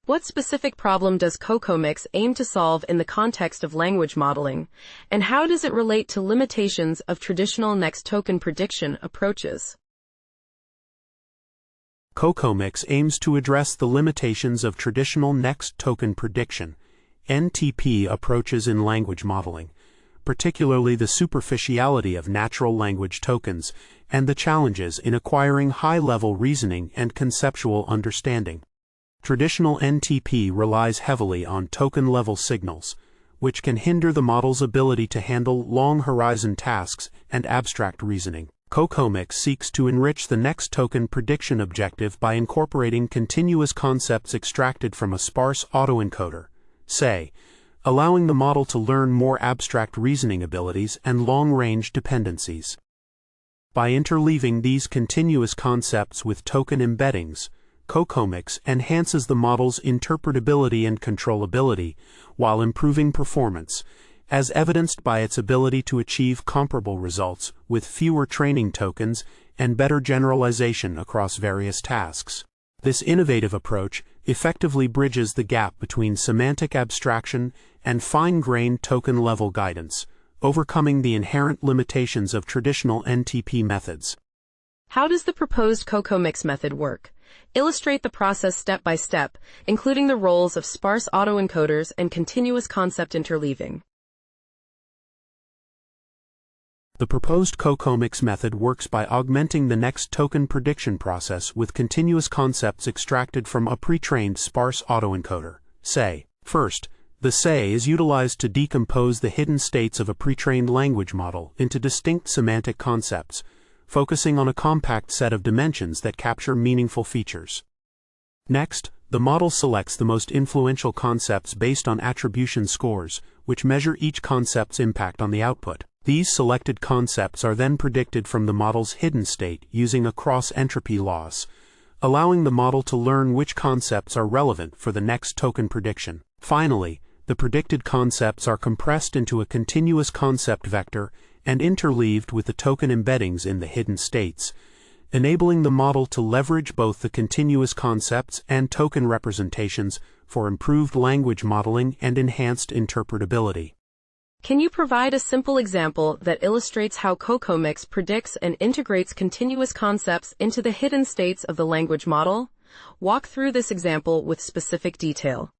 What specific problem does CocoMix aim to solve in the context of language modeling, and how does it relate to limitations of traditional next token prediction approaches? CocoMix aims to address the limitations of traditional next token prediction (NTP) approaches in language modeling, particularly the superficiality of natural language tokens and the challenges in acquiring high-level reasoning and conceptual understanding. Traditional NTP relies heavily on token-level signals, which can hinder the model's ability to handle long-horizon tasks and abstract reasoning. CocoMix seeks to enrich the next token prediction objective by incorporating continuous concepts extracted from a sparse autoencoder, say, allowing the model to learn more abstract reasoning abilities and long-range dependencies. By interleaving these continuous concepts with token embeddings, CocoMix enhances the model's interpretability and controllability while improving performance, as evidenced by its ability to achieve comparable results with fewer training tokens and better generalization across various tasks. This innovative approach effectively bridges the gap between semantic abstraction and fine-grained token-level guidance, overcoming the inherent limitations of traditional NTP methods. How does the proposed CocoMix method work? Illustrate the process step by step, including the roles of sparse autoencoders and continuous concept interleaving. The proposed CocoMix method works by augmenting the next token prediction process with continuous concepts extracted from a pre-trained sparse autoencoder, say. First, the say is utilized to decompose the hidden states of a pre-trained language model into distinct semantic concepts, focusing on a compact set of dimensions that capture meaningful features. Next, the model selects the most influential concepts based on attribution scores, which measure each concept's impact on the output. These selected concepts are then predicted from the model's hidden state using a cross-entropy loss, allowing the model to learn which concepts are relevant for the next token prediction. Finally, the predicted concepts are compressed into a continuous concept vector and interleaved with the token embeddings in the hidden states, enabling the model to leverage both the continuous concepts and token representations for improved language modeling and enhanced interpretability. Can you provide a simple example that illustrates how CocoMix predicts and integrates continuous concepts into the hidden states of the language model? Walk through this example with specific detail.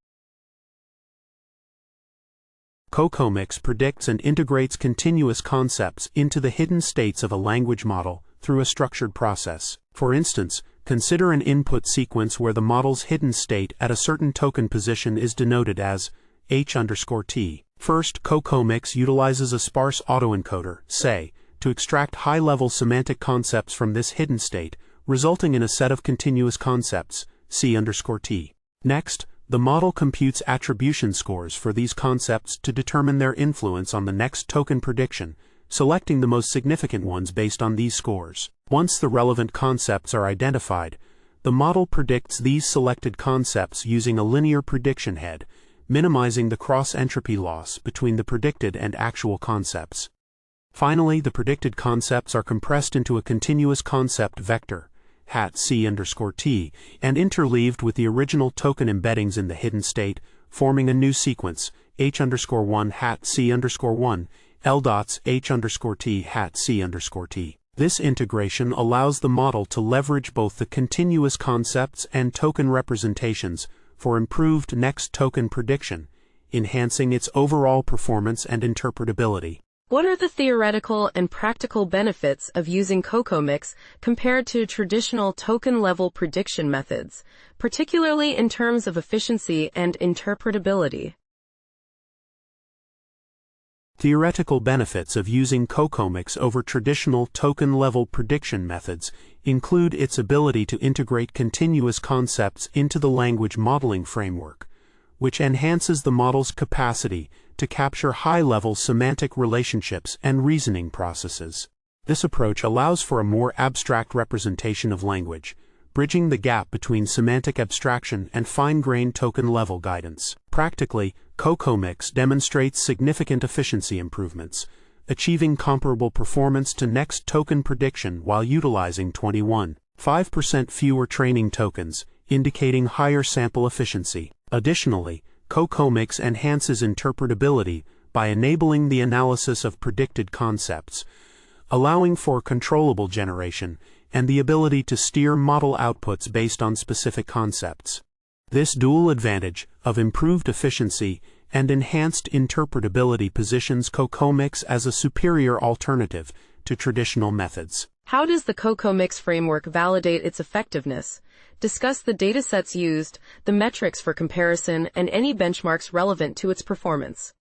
CocoMix predicts and integrates continuous concepts into the hidden states of a language model through a structured process. For instance, consider an input sequence where the model's hidden state at a certain token position is denoted as h_t. First, CocoMix utilizes a sparse autoencoder, say, to extract high-level semantic concepts from this hidden state, resulting in a set of continuous concepts, c_t. Next, the model computes attribution scores for these concepts to determine their influence on the next token prediction, selecting the most significant ones based on these scores. Once the relevant concepts are identified, the model predicts these selected concepts using a linear prediction head, minimizing the cross-entropy loss between the predicted and actual concepts. Finally, the predicted concepts are compressed into a continuous concept vector, c_t, and interleaved with the original token embeddings in the hidden state, forming a new sequence, h_1 c_1, l.h_t c_t. This integration allows the model to leverage both the continuous concepts and token representations for improved next token prediction, enhancing its overall performance and interpretability. What are the theoretical and practical benefits of using CocoMix compared to traditional token-level prediction methods, particularly in terms of efficiency and interpretability? Theoretical benefits of using CocoMix over traditional token-level prediction methods include its ability to integrate continuous concepts into the language modeling framework, which enhances the model's capacity to capture high-level semantic relationships and reasoning processes. This approach allows for a more abstract representation of language, bridging the gap between semantic abstraction and fine-grained token-level guidance. Practically, CocoMix demonstrates significant efficiency improvements, achieving comparable performance to next token prediction while utilizing 21.5% fewer training tokens indicating higher sample efficiency. Additionally, CoCoMix enhances interpretability by enabling the analysis of predicted concepts, allowing for controllable generation and the ability to steer model outputs based on specific concepts. This dual advantage of improved efficiency and enhanced interpretability positions CoCoMix as a superior alternative to traditional methods. How does the CoCoMix framework validate its effectiveness? Discuss the datasets used, the metrics for comparison, and any benchmarks relevant to its performance.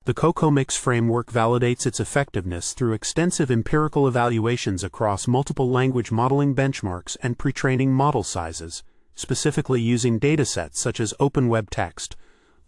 The CoCoMix framework validates its effectiveness through extensive empirical evaluations across multiple language modeling benchmarks and pre-training model sizes, specifically using datasets such as OpenWebText,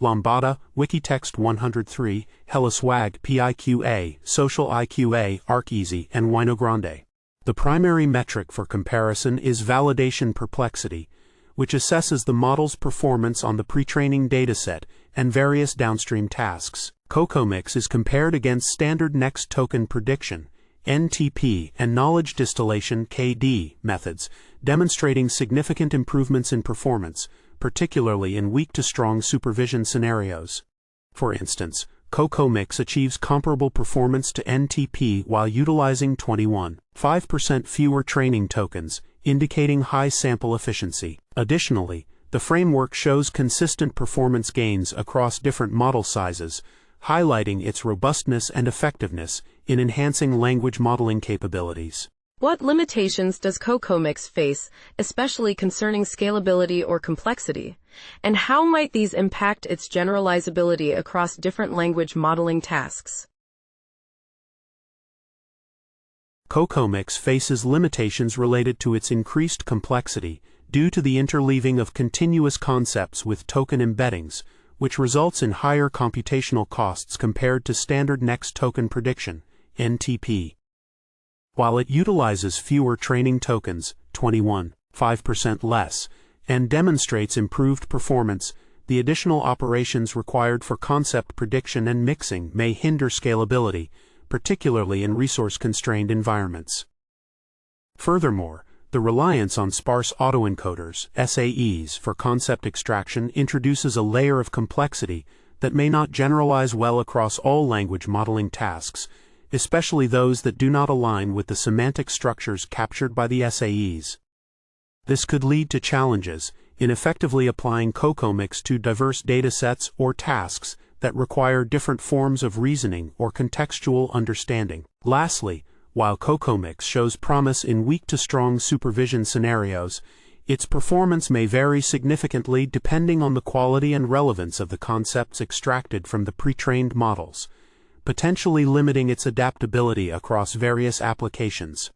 Lambda, Wikitext 103, HelloSwag, PIQA, Social IQA, ArcEasy, and WinoGrande. The primary metric for comparison is validation perplexity, which assesses the model's performance on the pre-training dataset and various downstream tasks. CoCoMix is compared against standard next token prediction, NTP, and knowledge distillation, KD, methods, demonstrating significant improvements in performance, particularly in weak to strong supervision scenarios. For instance, CoCoMix achieves comparable performance to NTP while utilizing 21.5% fewer training tokens, indicating high sample efficiency. Additionally, the framework shows consistent performance gains across different model sizes, highlighting its robustness and effectiveness in enhancing language modeling capabilities. What limitations does CoCoMix face, especially concerning scalability or complexity? And how might these impact its generalizability across different language modeling tasks? CoCoMix faces limitations related to its increased complexity due to the interleaving of continuous concepts with token embeddings, which results in higher computational costs compared to standard next token prediction, NTP. While it utilizes fewer training tokens, 21.5% less, and demonstrates improved performance, the additional operations required for concept prediction and mixing may hinder scalability, particularly in resource-constrained environments. Furthermore, the reliance on sparse autoencoders, SAEs, for concept extraction introduces a layer of complexity that may not generalize well across all language modeling tasks, especially those that do not align with the semantic structures captured by the SAEs. This could lead to challenges in effectively applying CoCoMix to diverse datasets or tasks that require different forms of reasoning or contextual understanding. Lastly, while CoCoMix shows promise in weak to strong supervision scenarios, its performance may vary significantly depending on the quality and relevance of the concepts extracted from the pre-trained models, potentially limiting its adaptability across various applications.